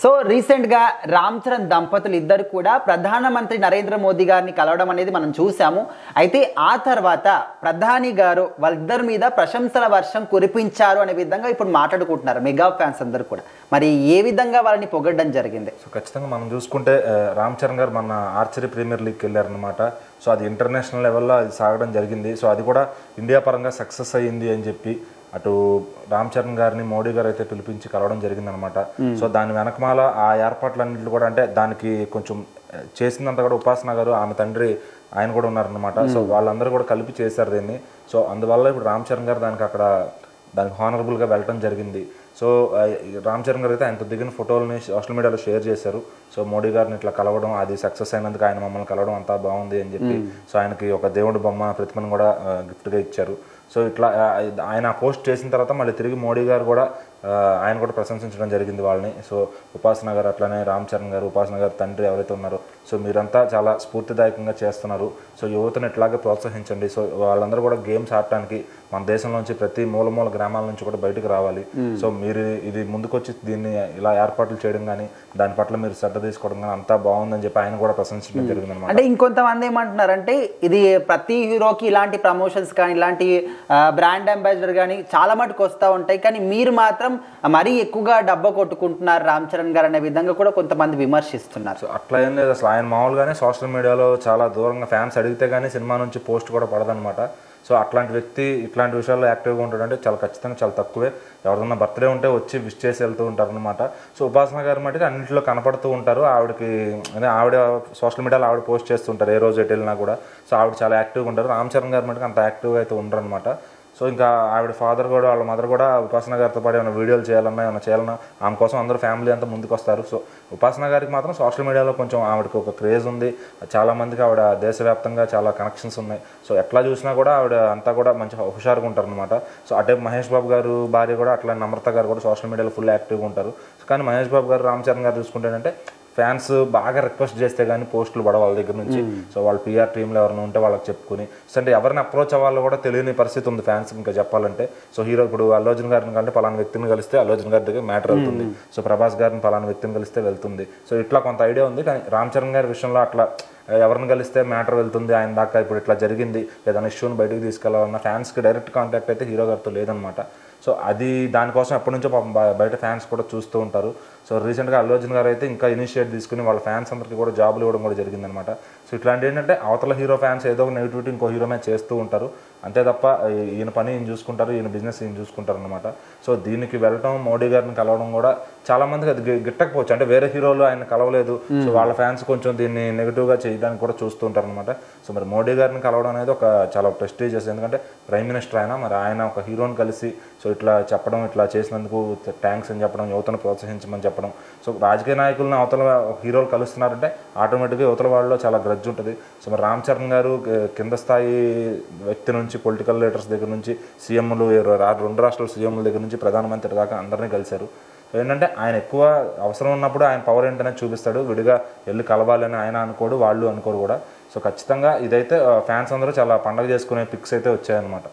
So రీసెంట్గా రామ్ చరణ్ దంపతులు ఇద్దరు కూడా ప్రధానమంత్రి నరేంద్ర మోదీ గారిని కలవడం అనేది మనం చూసాము. అయితే ఆ తర్వాత ప్రధాని గారు వాళ్ళిద్దరి మీద ప్రశంసల వర్షం కురిపించారు అనే విధంగా ఇప్పుడు మాట్లాడుకుంటున్నారు మెగా ఫ్యాన్స్ అందరూ కూడా. మరి ఏ విధంగా వాళ్ళని పొగడ్డం జరిగింది? సో ఖచ్చితంగా మనం చూసుకుంటే రామ్ చరణ్ గారు మన ఆర్చరీ ప్రీమియర్ లీగ్కి వెళ్ళారనమాట. సో అది ఇంటర్నేషనల్ లెవెల్లో అది సాగడం జరిగింది. సో అది కూడా ఇండియా పరంగా సక్సెస్ అయ్యింది అని చెప్పి అటు రామ్ చరణ్ గారిని మోడీ గారు అయితే పిలిపించి కలవడం జరిగిందనమాట. సో దాని వెనకమాల ఆ ఏర్పాట్లన్నింటిలో కూడా అంటే దానికి కొంచెం చేసిందంతా కూడా ఉపాసన గారు ఆమె తండ్రి ఆయన కూడా ఉన్నారనమాట. సో వాళ్ళందరూ కూడా కలిపి చేశారు దీన్ని. సో అందువల్ల ఇప్పుడు రామ్ చరణ్ గారు దానికి హానరబుల్గా వెళ్ళడం జరిగింది. సో రామ్ చరణ్ గారు అయితే ఆయనతో దిగిన ఫోటోలని సోషల్ మీడియాలో షేర్ చేశారు. సో మోడీ గారిని ఇట్లా కలవడం, అది సక్సెస్ అయినందుకు ఆయన మమ్మల్ని కలవడం అంతా బాగుంది అని చెప్పి సో ఆయనకి ఒక దేవుడి బొమ్మ ప్రతిమను కూడా గిఫ్ట్గా ఇచ్చారు. సో ఇట్లా ఆయన పోస్ట్ చేసిన తర్వాత మళ్ళీ తిరిగి మోడీ గారు కూడా ఆయన కూడా ప్రశంసించడం జరిగింది వాళ్ళని. సో ఉపాసన గారు అట్లానే రామ్ చరణ్ గారు, ఉపాసన గారు తండ్రి ఎవరైతే ఉన్నారో సో మీరంతా చాలా స్ఫూర్తిదాయకంగా చేస్తున్నారు. సో యువతను ఇట్లాగే ప్రోత్సహించండి. సో వాళ్ళందరూ కూడా గేమ్స్ ఆడటానికి మన దేశంలోంచి ప్రతి మూల గ్రామాల నుంచి కూడా బయటకు రావాలి. సో మీరు ఇది ముందుకొచ్చి దీన్ని ఇలా ఏర్పాట్లు చేయడం కానీ దాని పట్ల మీరు శ్రద్ధ తీసుకోవడం కానీ అంతా బాగుందని చెప్పి ఆయన కూడా ప్రశంసించడం జరిగింది అనమాట. అంటే ఇంకొంతమంది ఏమంటున్నారంటే ఇది ప్రతి హీరోకి ఇలాంటి ప్రమోషన్స్ కానీ ఇలాంటి బ్రాండ్ అంబాసిడర్ కానీ చాలా మటుకు వస్తూ ఉంటాయి, కానీ మీరు మాత్రం మరీ ఎక్కువగా డబ్బా కొట్టుకుంటున్నారు రామ్ చరణ్ గారు అనే విధంగా కూడా కొంతమంది విమర్శిస్తున్నారు. సో అట్లా ఏం లేదు అసలు. ఆయన మామూలుగానే సోషల్ మీడియాలో చాలా దూరంగా ఫ్యాన్స్ అడిగితే కానీ సినిమా నుంచి పోస్ట్ కూడా పడదనమాట. సో అట్లాంటి వ్యక్తి ఇట్లాంటి విషయాల్లో యాక్టివ్గా ఉంటాడంటే చాలా ఖచ్చితంగా చాలా తక్కువే. ఎవరిదన్నా బర్త్డే ఉంటే వచ్చి విష్ చేసి వెళ్తూ ఉంటారు అనమాట. సో ఉపాసన గారి మటుకు అన్నింటిలో కనపడుతూ ఉంటారు. ఆవిడ సోషల్ మీడియాలో ఆవిడ పోస్ట్ చేస్తుంటారు ఏ రోజు ఎటు వెళ్ళినా కూడా. సో ఆవిడ చాలా యాక్టివ్గా ఉంటారు. రామ్ చరణ్ గారి మటుకు అంత యాక్టివ్గా అయితే ఉండరు అనమాట. సో ఇంకా ఆవిడ ఫాదర్ కూడా వాళ్ళ మదర్ కూడా ఉపాసన గారితో పాటు ఏమైనా వీడియోలు చేయాలన్నా ఆమె కోసం అందరూ ఫ్యామిలీ అంతా ముందుకు వస్తారు. సో ఉపాసన గారికి మాత్రం సోషల్ మీడియాలో కొంచెం ఆవిడకి ఒక క్రేజ్ ఉంది. చాలామందికి ఆవిడ దేశవ్యాప్తంగా చాలా కనెక్షన్స్ ఉన్నాయి. సో ఎట్లా చూసినా కూడా ఆవిడ అంతా కూడా మంచి హుషారుగా ఉంటారు అనమాట. సో అటే మహేష్ బాబు గారు భార్య కూడా అట్లా నమ్రత గారు కూడా సోషల్ మీడియాలో ఫుల్ యాక్టివ్గా ఉంటారు. కానీ మహేష్ బాబు గారు రామ్ చరణ్ గారు చూసుకుంటేనంటే ఫ్యాన్స్ బాగా రిక్వెస్ట్ చేస్తే కానీ పోస్టులు పడవు వాళ్ళ దగ్గర నుంచి. సో వాళ్ళ పిఆర్ టీంలో ఎవరైనా ఉంటే వాళ్ళకి చెప్పుకుని సో అంటే ఎవరిని అప్రోచ్ అవ్వాలో కూడా తెలియని పరిస్థితి ఉంది ఫ్యాన్స్ ఇంకా చెప్పాలంటే. సో హీరో ఇప్పుడు అల్లు అర్జున్ గారిని కంటే పలానా వ్యక్తిని కలిస్తే అల్లు అర్జున్ గారి దగ్గర మ్యాటర్ వెళ్తుంది. సో ప్రభాస్ గారిని పలానా వ్యక్తిని కలిస్తే వెళ్తుంది. సో ఇట్లా కొంత ఐడియా ఉంది. కానీ రామ్ చరణ్ గారి విషయంలో అట్లా ఎవరిని కలిస్తే మ్యాటర్ వెళ్తుంది ఆయన దాకా ఇప్పుడు ఇట్లా జరిగింది ఏదైనా ఇష్యూని బయటకు తీసుకెళ్లాలన్న ఫ్యాన్స్కి డైరెక్ట్ కాంటాక్ట్ అయితే హీరో గారితో లేదనమాట. సో అది దానికోసం ఎప్పటి నుంచో బయట ఫ్యాన్స్ కూడా చూస్తూ ఉంటారు. సో రీసెంట్గా అల్లు అర్జున్ గారు అయితే ఇంకా ఇనిషియేట్ తీసుకుని వాళ్ళ ఫ్యాన్స్ అందరికీ కూడా జాబులు ఇవ్వడం కూడా జరిగిందనమాట. సో ఇట్లాంటి ఏంటంటే అవతల హీరో ఫ్యాన్స్ ఏదో ఒక నెగిటివిటీ ఇంకో హీరో మీద చేస్తూ ఉంటారు. అంతే తప్ప ఈయన పని ఈయన చూసుకుంటారు, ఈయన బిజినెస్ ఈయన చూసుకుంటారు అనమాట. సో దీనికి వెళ్ళటం మోడీ గారిని కలవడం కూడా చాలా మందికి అది గిట్టకపోవచ్చు. అంటే వేరే హీరోలు ఆయన కలవలేదు. సో వాళ్ళ ఫ్యాన్స్ కొంచెం దీన్ని నెగిటివ్గా చేయడానికి కూడా చూస్తూ ఉంటారు అనమాట. సో మరి మోడీ గారిని కలవడం అనేది ఒక చాలా ప్రెస్టీజియస్. ఎందుకంటే ప్రైమ్ మినిస్టర్ ఆయన ఒక హీరోని కలిసి సో ఇట్లా చెప్పడం, ఇట్లా చేసినందుకు థ్యాంక్స్ అని చెప్పడం, యువతను ప్రోత్సహించమని చెప్పడం. సో రాజకీయ నాయకులను అవతల హీరోలు కలుస్తున్నారంటే ఆటోమేటిక్గా యువతల వాళ్ళలో చాలా గ్రడ్జ్ ఉంటుంది. సో మరి రామ్ చరణ్ గారు కింద స్థాయి వ్యక్తి నుంచి పొలిటికల్ లీడర్స్ దగ్గర నుంచి సీఎంలు, 2 రాష్ట్రాల సీఎంల దగ్గర నుంచి ప్రధానమంత్రి దాకా అందరినీ కలిశారు. సో ఏంటంటే ఆయన ఎక్కువ అవసరం ఉన్నప్పుడు ఆయన పవర్ ఏంటనేది చూపిస్తాడు. విడిగా వెళ్ళి కలవాలని ఆయన అనుకోడు, వాళ్ళు అనుకోరు కూడా. సో ఖచ్చితంగా ఇదైతే ఫ్యాన్స్ అందరూ చాలా పండగ చేసుకునే పిక్స్ అయితే వచ్చాయన్నమాట.